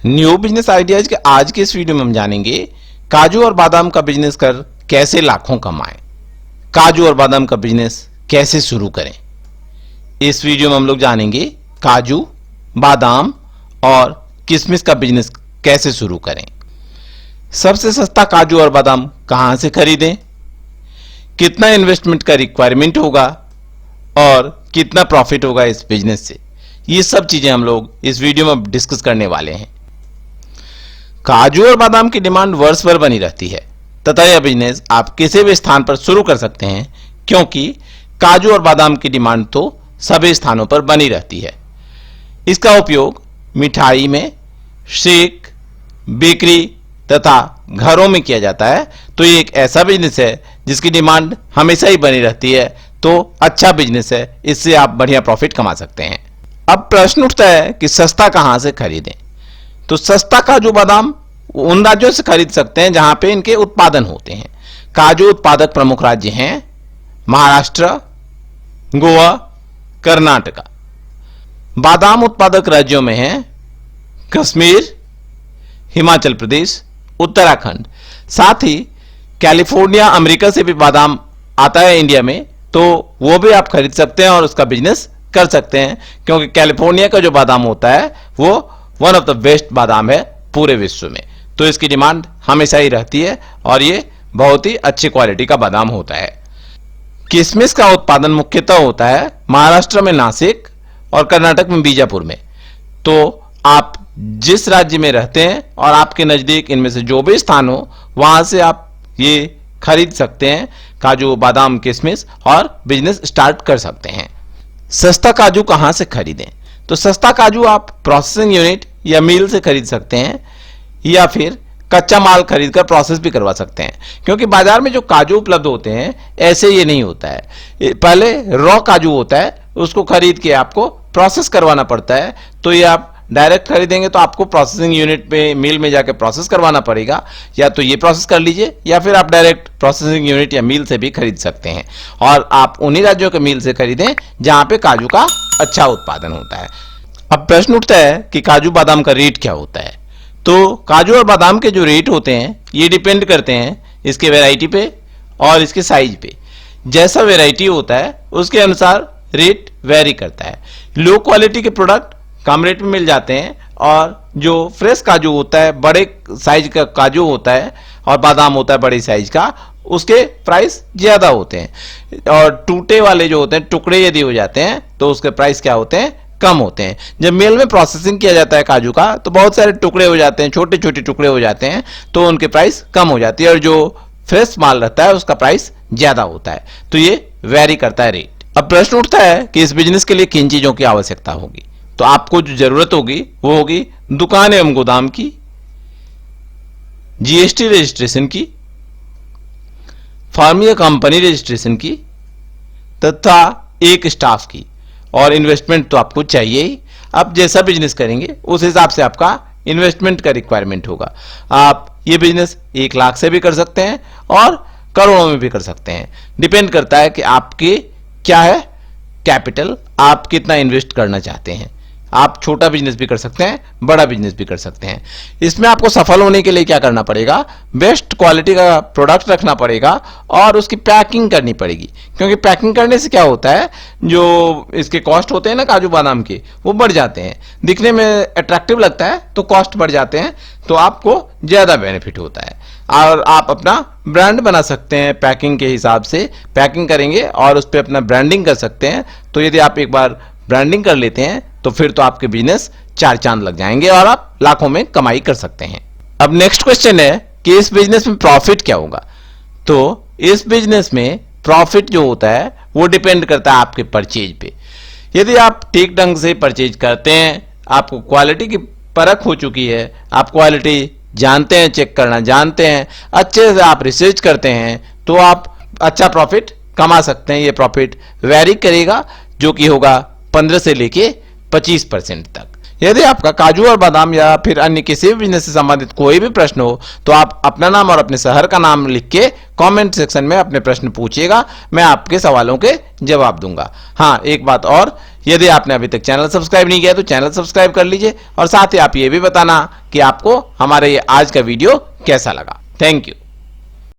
New business ideas के आज के इस वीडियो में हम जानेंगे काजू और बादाम का बिजनेस कर कैसे लाखों कमाएं, काजू और बादाम का बिजनेस कैसे शुरू करें। इस वीडियो में हम लोग जानेंगे काजू, बादाम और किशमिश का बिजनेस कैसे शुरू करें, सबसे सस्ता काजू और बादाम कहां से खरीदें, कितना इन्वेस्टमेंट का रिक्वायरमेंट होगा और कितना प्रॉफिट होगा इस बिजनेस से। ये सब चीजें हम लोग इस वीडियो में डिस्कस करने वाले हैं। काजू और बादाम की डिमांड वर्ष भर बनी रहती है तथा यह बिजनेस आप किसी भी स्थान पर शुरू कर सकते हैं, क्योंकि काजू और बादाम की डिमांड तो सभी स्थानों पर बनी रहती है। इसका उपयोग मिठाई में, शेक, बेकरी तथा घरों में किया जाता है। तो ये एक ऐसा बिजनेस है जिसकी डिमांड हमेशा ही बनी रहती है, तो अच्छा बिजनेस है, इससे आप बढ़िया प्रॉफिट कमा सकते हैं। अब प्रश्न उठता है कि सस्ता कहां से खरीदें। तो सस्ता काजू बादाम उन राज्यों से खरीद सकते हैं जहां पे इनके उत्पादन होते हैं। काजू उत्पादक प्रमुख राज्य हैं महाराष्ट्र, गोवा, कर्नाटका। बादाम उत्पादक राज्यों में हैं कश्मीर, हिमाचल प्रदेश, उत्तराखंड। साथ ही कैलिफोर्निया, अमेरिका से भी बादाम आता है इंडिया में, तो वो भी आप खरीद सकते हैं और उसका बिजनेस कर सकते हैं, क्योंकि कैलिफोर्निया का जो बादाम होता है वो वन ऑफ द बेस्ट बादाम है पूरे विश्व में। तो इसकी डिमांड हमेशा ही रहती है और ये बहुत ही अच्छी क्वालिटी का बादाम होता है। किशमिश का उत्पादन मुख्यतः होता है महाराष्ट्र में नासिक और कर्नाटक में बीजापुर में। तो आप जिस राज्य में रहते हैं और आपके नजदीक इनमें से जो भी स्थान हो, वहां से आप ये खरीद सकते हैं काजू, बादाम, किशमिश और बिजनेस स्टार्ट कर सकते हैं। सस्ता काजू कहां से खरीदें। तो सस्ता काजू आप प्रोसेसिंग यूनिट या मिल से खरीद सकते हैं, या फिर कच्चा माल खरीदकर प्रोसेस भी करवा सकते हैं, क्योंकि बाजार में जो काजू उपलब्ध होते हैं ऐसे ये नहीं होता है। पहले रॉ काजू होता है, उसको खरीद के आपको प्रोसेस करवाना पड़ता है। तो ये आप डायरेक्ट खरीदेंगे तो आपको प्रोसेसिंग यूनिट पे, मिल में जाकर प्रोसेस करवाना पड़ेगा, या तो ये प्रोसेस कर लीजिए या फिर आप डायरेक्ट प्रोसेसिंग यूनिट या मिल से भी खरीद सकते हैं। और आप उन्हीं राज्यों के मिल से खरीदें जहां पे काजू का अच्छा उत्पादन होता है। अब प्रश्न उठता है कि काजू बादाम का रेट क्या होता है। तो काजू और बादाम के जो रेट होते हैं ये डिपेंड करते हैं इसके वैरायटी पे और इसके साइज पे। जैसा वैरायटी होता है उसके अनुसार रेट वेरी करता है। लो क्वालिटी के प्रोडक्ट कम रेट में मिल जाते हैं, और जो फ्रेश काजू होता है, बड़े साइज का काजू होता है और बादाम होता है बड़े साइज का, उसके प्राइस ज्यादा होते हैं। और टूटे वाले जो होते हैं, टुकड़े यदि हो जाते हैं तो उसके प्राइस क्या होते हैं, कम होते हैं। जब मिल में प्रोसेसिंग किया जाता है काजू का तो बहुत सारे टुकड़े हो जाते हैं, छोटे छोटे टुकड़े हो जाते हैं, तो उनके प्राइस कम हो जाती है, और जो फ्रेश माल रहता है उसका प्राइस ज्यादा होता है। तो ये वेरी करता है रेट। अब प्रश्न उठता है कि इस बिजनेस के लिए किन चीजों की आवश्यकता होगी। तो आपको जो जरूरत होगी वो होगी दुकान एवं गोदाम की, जीएसटी रजिस्ट्रेशन की, फार्म या कंपनी रजिस्ट्रेशन की, तथा एक स्टाफ की, और इन्वेस्टमेंट तो आपको चाहिए ही। आप जैसा बिजनेस करेंगे उस हिसाब से आपका इन्वेस्टमेंट का रिक्वायरमेंट होगा। आप ये बिजनेस 1 लाख से भी कर सकते हैं और करोड़ों में भी कर सकते हैं। डिपेंड करता है कि आपके क्या है कैपिटल, आप कितना इन्वेस्ट करना चाहते हैं। आप छोटा बिजनेस भी कर सकते हैं, बड़ा बिजनेस भी कर सकते हैं। इसमें आपको सफल होने के लिए क्या करना पड़ेगा, बेस्ट क्वालिटी का प्रोडक्ट रखना पड़ेगा और उसकी पैकिंग करनी पड़ेगी, क्योंकि पैकिंग करने से क्या होता है, जो इसके कॉस्ट होते हैं ना काजू बादाम के, वो बढ़ जाते हैं। दिखने में अट्रैक्टिव लगता है तो कॉस्ट बढ़ जाते हैं, तो आपको ज्यादा बेनिफिट होता है। और आप अपना ब्रांड बना सकते हैं पैकिंग के हिसाब से, पैकिंग करेंगे और उस पर अपना ब्रांडिंग कर सकते हैं। तो यदि आप एक बार ब्रांडिंग कर लेते हैं तो फिर तो आपके बिजनेस 4 चांद लग जाएंगे और आप लाखों में कमाई कर सकते हैं। अब नेक्स्ट क्वेश्चन है कि इस बिजनेस में प्रॉफिट क्या होगा। तो इस बिजनेस में प्रॉफिट जो होता है वो डिपेंड करता है आपके परचेज पे। यदि आप ठीक ढंग से परचेज करते हैं, आपको क्वालिटी की परख हो चुकी है, आप क्वालिटी जानते हैं, चेक करना जानते हैं, अच्छे से आप रिसर्च करते हैं, तो आप अच्छा प्रॉफिट कमा सकते हैं। ये प्रॉफिट वेरी करेगा, जो कि होगा 15 से लेके 25% तक। यदि आपका काजू और बादाम या फिर अन्य किसी भी बिजनेस से संबंधित कोई भी प्रश्न हो तो आप अपना नाम और अपने शहर का नाम लिख के कमेंट सेक्शन में अपने प्रश्न पूछिएगा, मैं आपके सवालों के जवाब दूंगा। हाँ, एक बात और, यदि आपने अभी तक चैनल सब्सक्राइब नहीं किया तो चैनल सब्सक्राइब कर लीजिए और साथ ही आप ये भी बताना कि आपको हमारा ये आज का वीडियो कैसा लगा। Thank you.